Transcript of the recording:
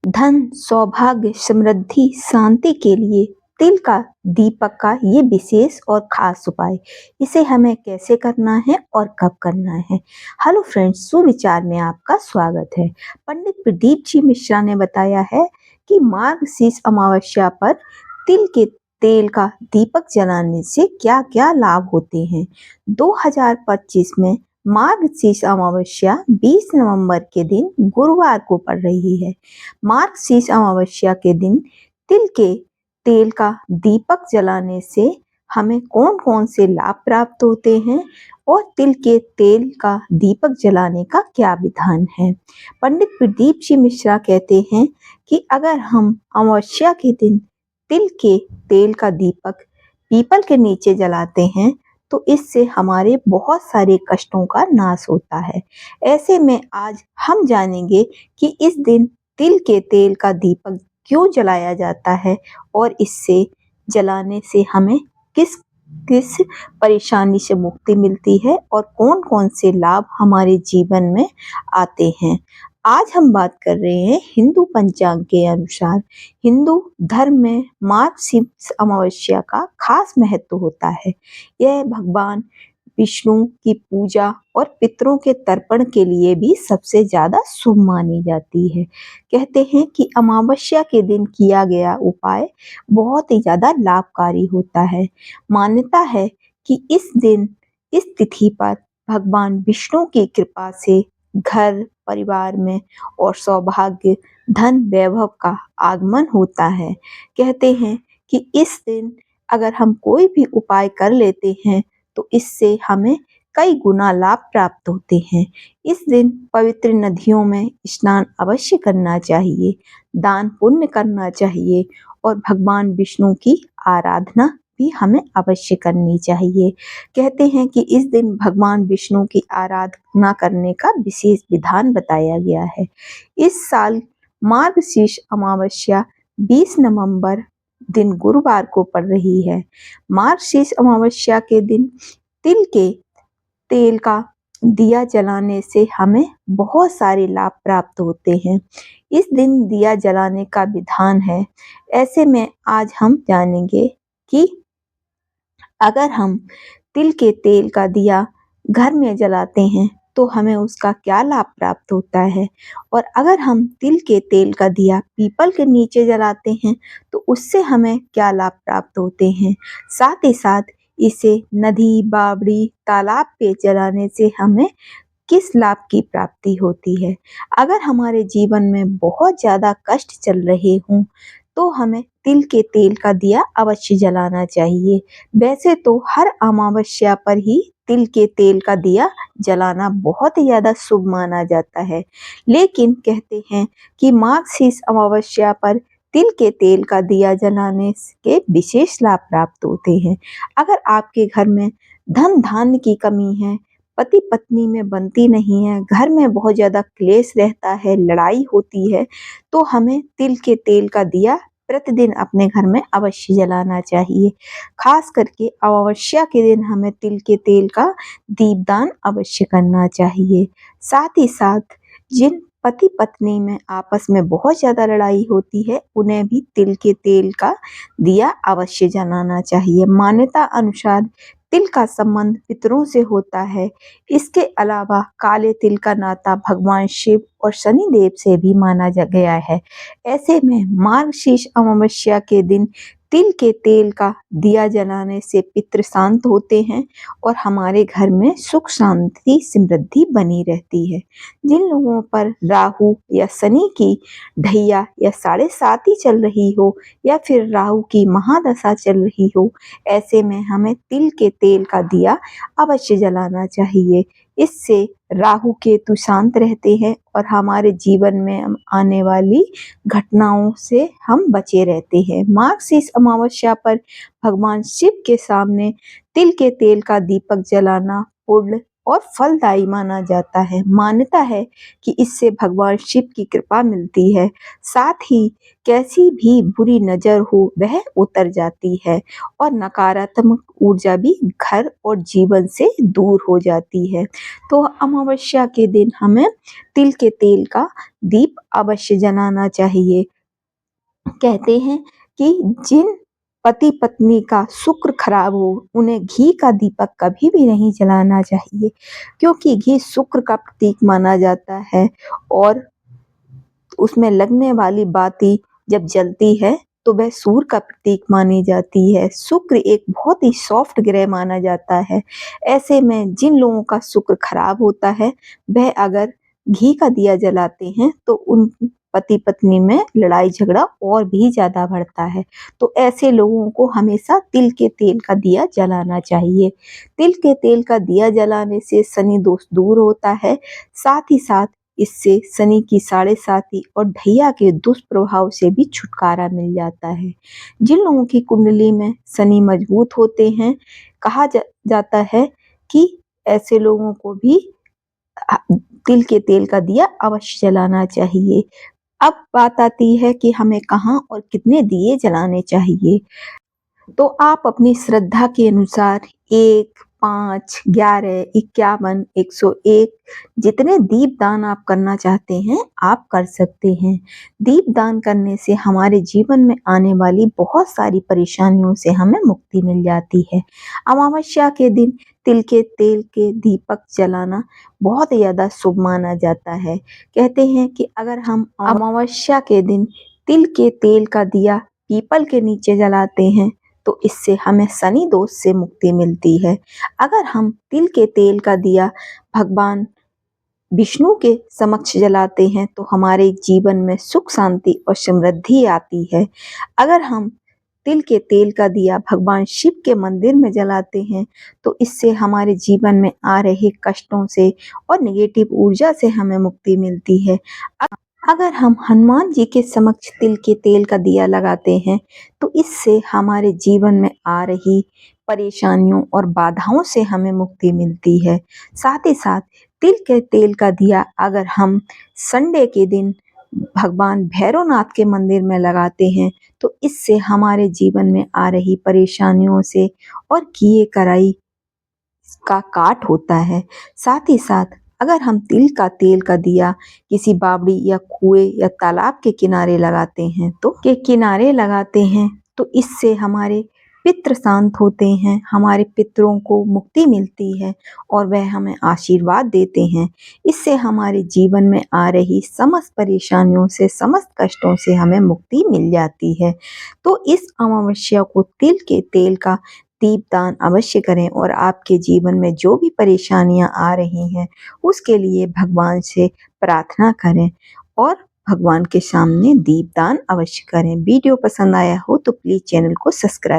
धन, सौभाग्य, समृद्धि, शांति के लिए तिल का दीपक का ये विशेष और खास उपाय, इसे हमें कैसे करना है और कब करना है। हेलो फ्रेंड्स, सुविचार में आपका स्वागत है। पंडित प्रदीप जी मिश्रा ने बताया है कि मार्गशीर्ष अमावस्या पर तिल के तेल का दीपक जलाने से क्या क्या लाभ होते हैं। 2025 में मार्गशीर्ष अमावस्या 20 नवंबर के दिन गुरुवार को पड़ रही है। मार्गशीर्ष अमावस्या के दिन तिल के तेल का दीपक जलाने से हमें कौन कौन से लाभ प्राप्त होते हैं और तिल के तेल का दीपक जलाने का क्या विधान है। पंडित प्रदीप जी मिश्रा कहते हैं कि अगर हम अमावस्या के दिन तिल के तेल का दीपक पीपल के नीचे जलाते हैं तो इससे हमारे बहुत सारे कष्टों का नाश होता है। ऐसे में आज हम जानेंगे कि इस दिन तिल के तेल का दीपक क्यों जलाया जाता है और इससे जलाने से हमें किस किस परेशानी से मुक्ति मिलती है और कौन कौन से लाभ हमारे जीवन में आते हैं। आज हम बात कर रहे हैं हिंदू पंचांग के अनुसार। हिंदू धर्म में मार्गशीर्ष अमावस्या का खास महत्व होता है। यह भगवान विष्णु की पूजा और पितरों के तर्पण के लिए भी सबसे ज्यादा शुभ मानी जाती है। कहते हैं कि अमावस्या के दिन किया गया उपाय बहुत ही ज्यादा लाभकारी होता है। मान्यता है कि इस दिन इस तिथि पर भगवान विष्णु की कृपा से घर परिवार में और सौभाग्य, धन, वैभव का आगमन होता है। कहते हैं कि इस दिन अगर हम कोई भी उपाय कर लेते हैं तो इससे हमें कई गुना लाभ प्राप्त होते हैं। इस दिन पवित्र नदियों में स्नान अवश्य करना चाहिए, दान पुण्य करना चाहिए और भगवान विष्णु की आराधना भी हमें अवश्य करनी चाहिए। कहते हैं कि इस दिन भगवान विष्णु की आराधना करने का विशेष विधान बताया गया है। इस साल मार्गशीर्ष अमावस्या 20 नवंबर दिन गुरुवार को पड़ रही है। मार्गशीर्ष अमावस्या के दिन तिल के तेल का दिया जलाने से हमें बहुत सारे लाभ प्राप्त होते हैं। इस दिन दिया जलाने का विधान है। ऐसे में आज हम जानेंगे कि अगर हम तिल के तेल का दिया घर में जलाते हैं तो हमें उसका क्या लाभ प्राप्त होता है और अगर हम तिल के तेल का दिया पीपल के नीचे जलाते हैं तो उससे हमें क्या लाभ प्राप्त होते हैं। साथ ही साथ इसे नदी, बावड़ी, तालाब पे जलाने से हमें किस लाभ की प्राप्ति होती है। अगर हमारे जीवन में बहुत ज्यादा कष्ट चल रहे हों तो हमें तिल के तेल का दिया अवश्य जलाना चाहिए। वैसे तो हर अमावस्या पर ही तिल के तेल का दिया जलाना बहुत ही ज्यादा शुभ माना जाता है, लेकिन कहते हैं कि मार्गशीर्ष अमावस्या पर तिल के तेल का दिया जलाने के विशेष लाभ प्राप्त होते हैं। अगर आपके घर में धन धान्य की कमी है, पति पत्नी में बनती नहीं है, घर में बहुत ज्यादा क्लेश रहता है, लड़ाई होती है, तो हमें तिल के तेल का दिया प्रतिदिन अपने घर में अवश्य जलाना चाहिए। खास करके अमावस्या के दिन हमें तिल के तेल का दीपदान अवश्य करना चाहिए। साथ ही साथ जिन पति पत्नी में आपस में बहुत ज्यादा लड़ाई होती है उन्हें भी तिल के तेल का दिया अवश्य जलाना चाहिए। मान्यता अनुसार तिल का संबंध पितरों से होता है। इसके अलावा काले तिल का नाता भगवान शिव और शनि देव से भी माना गया है। ऐसे में मार्गशीर्ष अमावस्या के दिन तिल के तेल का दिया जलाने से पितृ शांत होते हैं और हमारे घर में सुख शांति समृद्धि बनी रहती है। जिन लोगों पर राहु या शनि की ढैया या 7.5 चल रही हो या फिर राहु की महादशा चल रही हो, ऐसे में हमें तिल के तेल का दिया अवश्य जलाना चाहिए। इससे राहु केतु शांत रहते हैं और हमारे जीवन में आने वाली घटनाओं से हम बचे रहते हैं। मार्गशीर्ष अमावस्या पर भगवान शिव के सामने तिल के तेल का दीपक जलाना पुण्य और फलदायी माना जाता है। मान्यता है कि इससे भगवान शिव की कृपा मिलती है, साथ ही कैसी भी बुरी नज़र हो वह उतर जाती है और नकारात्मक ऊर्जा भी घर और जीवन से दूर हो जाती है। तो अमावस्या के दिन हमें तिल के तेल का दीप अवश्य जलाना चाहिए। कहते हैं कि जिन पति पत्नी का शुक्र खराब हो उन्हें घी का दीपक कभी भी नहीं जलाना चाहिए, क्योंकि घी शुक्र का प्रतीक माना जाता है और उसमें लगने वाली बाती जब जलती है तो वह सूर्य का प्रतीक मानी जाती है। शुक्र एक बहुत ही सॉफ्ट ग्रह माना जाता है। ऐसे में जिन लोगों का शुक्र खराब होता है वह अगर घी का दिया जलाते हैं तो उन पति पत्नी में लड़ाई झगड़ा और भी ज्यादा बढ़ता है। तो ऐसे लोगों को हमेशा तिल के तेल का दिया जलाना चाहिए। तिल के तेल का दिया जलाने से शनि दोष दूर होता है, साथ ही साथ इससे शनि की साढ़े साती और ढैया के दुष्प्रभाव से भी छुटकारा मिल जाता है। जिन लोगों की कुंडली में शनि मजबूत होते हैं, कहा जाता है कि ऐसे लोगों को भी तिल के तेल का दिया अवश्य जलाना चाहिए। अब बात आती है कि हमें कहाँ और कितने दिए जलाने चाहिए। तो आप अपनी श्रद्धा के अनुसार 1, 5, 11, 51, 101 जितने दीप दान आप करना चाहते हैं आप कर सकते हैं। दीप दान करने से हमारे जीवन में आने वाली बहुत सारी परेशानियों से हमें मुक्ति मिल जाती है। अमावस्या के दिन तिल के तेल के दीपक जलाना बहुत ज़्यादा शुभ माना जाता है। कहते हैं कि अगर हम अमावस्या के दिन तिल के तेल का दिया पीपल के नीचे जलाते हैं तो इससे हमें शनि दोष से मुक्ति मिलती है। अगर हम तिल के तेल का दिया भगवान विष्णु के समक्ष जलाते हैं तो हमारे जीवन में सुख शांति और समृद्धि आती है। अगर हम तिल के तेल का दिया भगवान शिव के मंदिर में जलाते हैं तो इससे हमारे जीवन में आ रहे कष्टों से और नेगेटिव ऊर्जा से हमें मुक्ति मिलती है। अगर हम हनुमान जी के समक्ष तिल के तेल का दिया लगाते हैं तो इससे हमारे जीवन में आ रही परेशानियों और बाधाओं से हमें मुक्ति मिलती है। साथ ही साथ तिल के तेल का दिया अगर हम संडे के दिन भगवान भैरवनाथ के मंदिर में लगाते हैं तो इससे हमारे जीवन में आ रही परेशानियों से और किए कराई का काट होता है। साथ ही साथ अगर हम तिल का तेल का दिया किसी बावड़ी या कुएं या तालाब के किनारे लगाते हैं तो इससे हमारे पितृ शांत होते हैं, हमारे पितरों को मुक्ति मिलती है और वह हमें आशीर्वाद देते हैं। इससे हमारे जीवन में आ रही समस्त परेशानियों से, समस्त कष्टों से हमें मुक्ति मिल जाती है। तो इस अमावस्या को तिल के तेल का दीपदान अवश्य करें और आपके जीवन में जो भी परेशानियां आ रही हैं उसके लिए भगवान से प्रार्थना करें और भगवान के सामने दीपदान अवश्य करें। वीडियो पसंद आया हो तो प्लीज चैनल को सब्सक्राइब